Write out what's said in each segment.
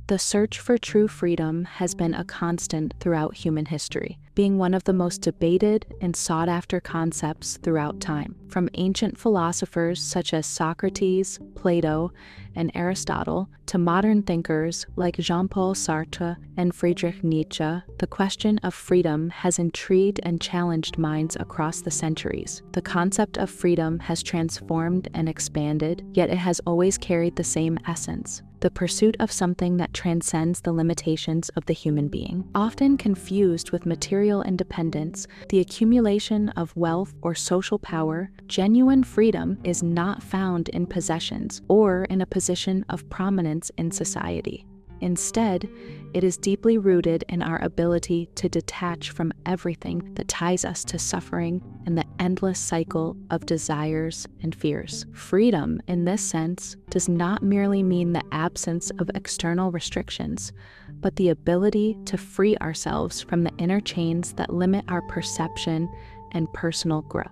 The search for true freedom has been a constant throughout human history, being one of the most debated and sought-after concepts throughout time. From ancient philosophers such as Socrates, Plato, and Aristotle, to modern thinkers like Jean-Paul Sartre and Friedrich Nietzsche, the question of freedom has intrigued and challenged minds across the centuries. The concept of freedom has transformed and expanded, yet it has always carried the same essence: the pursuit of something that transcends the limitations of the human being. Often confused with material independence, the accumulation of wealth, or social power, genuine freedom is not found in possessions or in a position of prominence in society. Instead, it is deeply rooted in our ability to detach from everything that ties us to suffering and the endless cycle of desires and fears. Freedom, in this sense, does not merely mean the absence of external restrictions, but the ability to free ourselves from the inner chains that limit our perception and personal growth.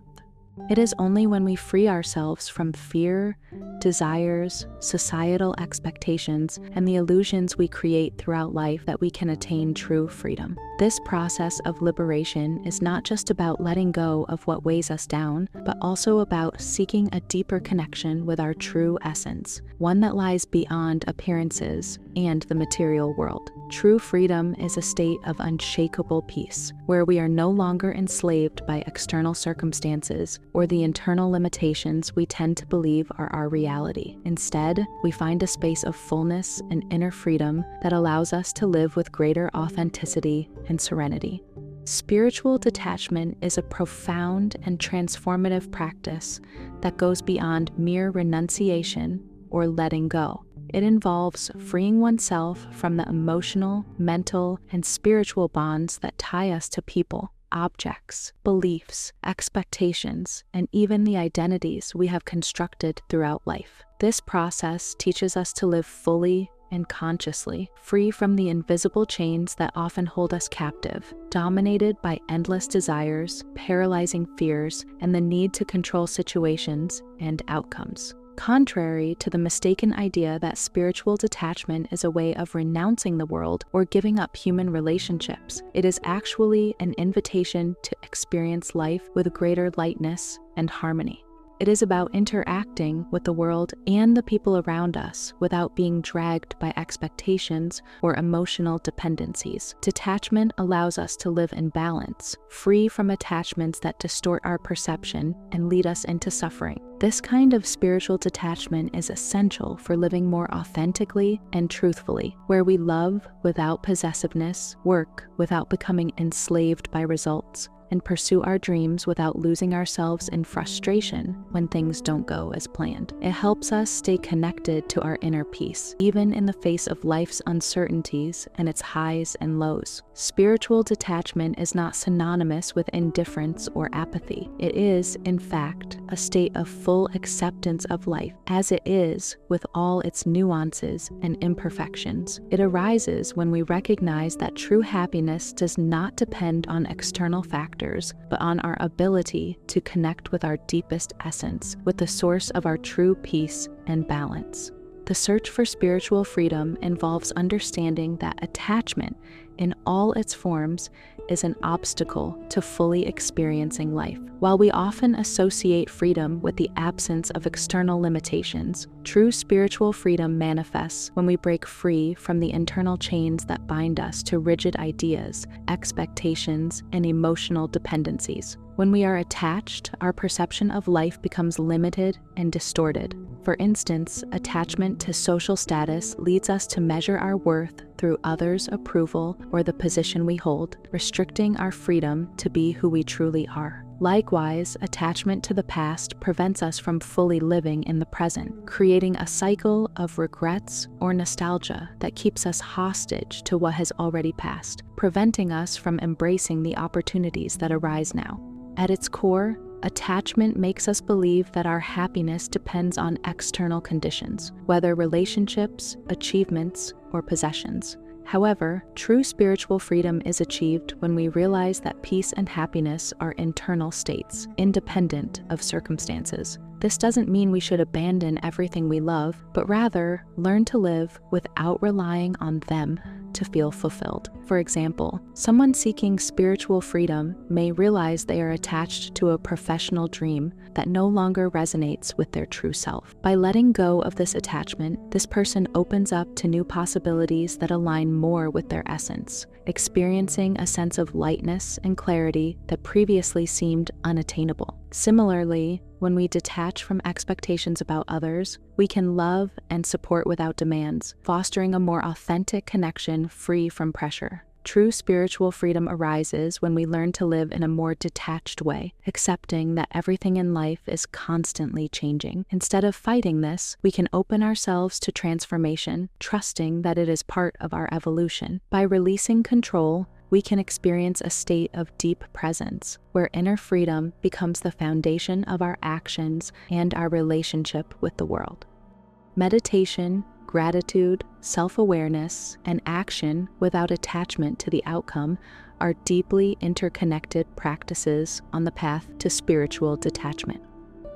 It is only when we free ourselves from fear, desires, societal expectations, and the illusions we create throughout life that we can attain true freedom. This process of liberation is not just about letting go of what weighs us down, but also about seeking a deeper connection with our true essence, one that lies beyond appearances and the material world. True freedom is a state of unshakable peace, where we are no longer enslaved by external circumstances or the internal limitations we tend to believe are our reality. Instead, we find a space of fullness and inner freedom that allows us to live with greater authenticity and serenity. Spiritual detachment is a profound and transformative practice that goes beyond mere renunciation or letting go. It involves freeing oneself from the emotional, mental, and spiritual bonds that tie us to people, objects, beliefs, expectations, and even the identities we have constructed throughout life. This process teaches us to live fully and consciously, free from the invisible chains that often hold us captive, dominated by endless desires, paralyzing fears, and the need to control situations and outcomes. Contrary to the mistaken idea that spiritual detachment is a way of renouncing the world or giving up human relationships, it is actually an invitation to experience life with greater lightness and harmony. It is about interacting with the world and the people around us without being dragged by expectations or emotional dependencies. Detachment allows us to live in balance, free from attachments that distort our perception and lead us into suffering. This kind of spiritual detachment is essential for living more authentically and truthfully, where we love without possessiveness, work without becoming enslaved by results, and pursue our dreams without losing ourselves in frustration when things don't go as planned. It helps us stay connected to our inner peace, even in the face of life's uncertainties and its highs and lows. Spiritual detachment is not synonymous with indifference or apathy. It is, in fact, a state of full acceptance of life as it is, with all its nuances and imperfections. It arises when we recognize that true happiness does not depend on external factors, but on our ability to connect with our deepest essence, with the source of our true peace and balance. The search for spiritual freedom involves understanding that attachment, in all its forms, is an obstacle to fully experiencing life. While we often associate freedom with the absence of external limitations, true spiritual freedom manifests when we break free from the internal chains that bind us to rigid ideas, expectations, and emotional dependencies. When we are attached, our perception of life becomes limited and distorted. For instance, attachment to social status leads us to measure our worth through others' approval or the position we hold, restricting our freedom to be who we truly are. Likewise, attachment to the past prevents us from fully living in the present, creating a cycle of regrets or nostalgia that keeps us hostage to what has already passed, preventing us from embracing the opportunities that arise now. At its core, attachment makes us believe that our happiness depends on external conditions, whether relationships, achievements, or possessions. However, true spiritual freedom is achieved when we realize that peace and happiness are internal states, independent of circumstances. This doesn't mean we should abandon everything we love, but rather learn to live without relying on them to feel fulfilled. For example, someone seeking spiritual freedom may realize they are attached to a professional dream that no longer resonates with their true self. By letting go of this attachment, this person opens up to new possibilities that align more with their essence, experiencing a sense of lightness and clarity that previously seemed unattainable. Similarly, when we detach from expectations about others, we can love and support without demands, fostering a more authentic connection free from pressure. True spiritual freedom arises when we learn to live in a more detached way, accepting that everything in life is constantly changing. Instead of fighting this, we can open ourselves to transformation, trusting that it is part of our evolution. By releasing control, we can experience a state of deep presence, where inner freedom becomes the foundation of our actions and our relationship with the world. Meditation, gratitude, self-awareness, and action without attachment to the outcome are deeply interconnected practices on the path to spiritual detachment.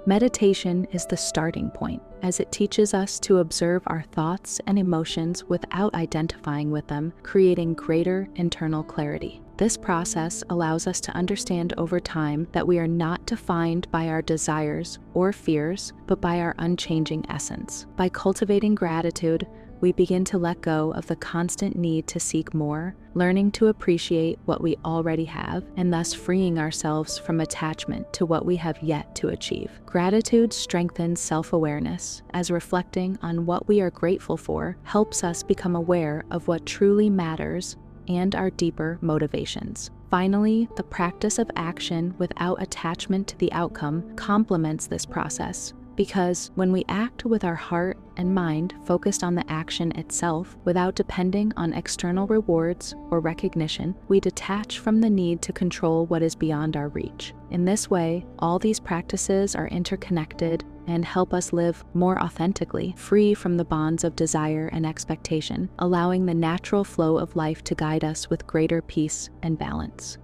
Meditation is the starting point, as it teaches us to observe our thoughts and emotions without identifying with them, creating greater internal clarity. This process allows us to understand over time that we are not defined by our desires or fears, but by our unchanging essence. By cultivating gratitude, we begin to let go of the constant need to seek more, learning to appreciate what we already have, and thus freeing ourselves from attachment to what we have yet to achieve. Gratitude strengthens self-awareness, as reflecting on what we are grateful for helps us become aware of what truly matters and our deeper motivations. Finally, the practice of action without attachment to the outcome complements this process, because when we act with our heart and mind focused on the action itself without depending on external rewards or recognition, we detach from the need to control what is beyond our reach. In this way, all these practices are interconnected and help us live more authentically, free from the bonds of desire and expectation, allowing the natural flow of life to guide us with greater peace and balance.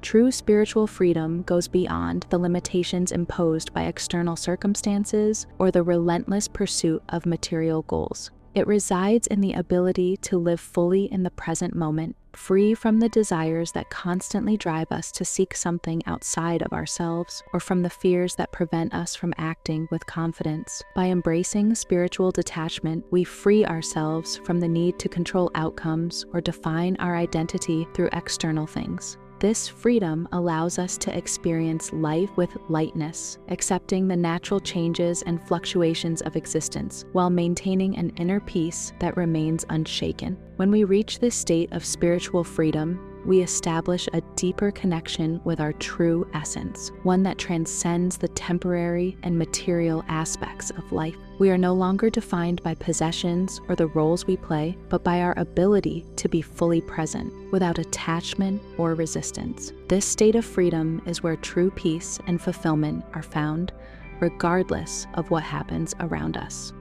True spiritual freedom goes beyond the limitations imposed by external circumstances or the relentless pursuit of material goals. It resides in the ability to live fully in the present moment, free from the desires that constantly drive us to seek something outside of ourselves, or from the fears that prevent us from acting with confidence. By embracing spiritual detachment, we free ourselves from the need to control outcomes or define our identity through external things. This freedom allows us to experience life with lightness, accepting the natural changes and fluctuations of existence, while maintaining an inner peace that remains unshaken. When we reach this state of spiritual freedom, we establish a deeper connection with our true essence, one that transcends the temporary and material aspects of life. We are no longer defined by possessions or the roles we play, but by our ability to be fully present, without attachment or resistance. This state of freedom is where true peace and fulfillment are found, regardless of what happens around us.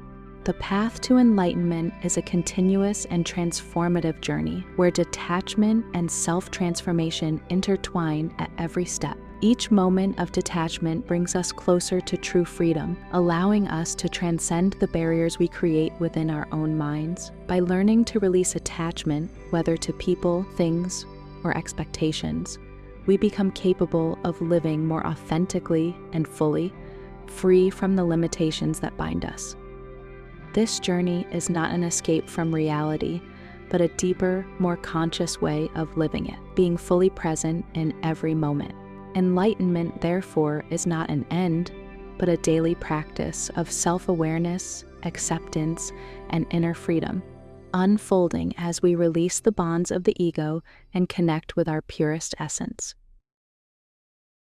The path to enlightenment is a continuous and transformative journey where detachment and self-transformation intertwine at every step. Each moment of detachment brings us closer to true freedom, allowing us to transcend the barriers we create within our own minds. By learning to release attachment, whether to people, things, or expectations, we become capable of living more authentically and fully, free from the limitations that bind us. This journey is not an escape from reality, but a deeper, more conscious way of living it, being fully present in every moment. Enlightenment, therefore, is not an end, but a daily practice of self-awareness, acceptance, and inner freedom, unfolding as we release the bonds of the ego and connect with our purest essence.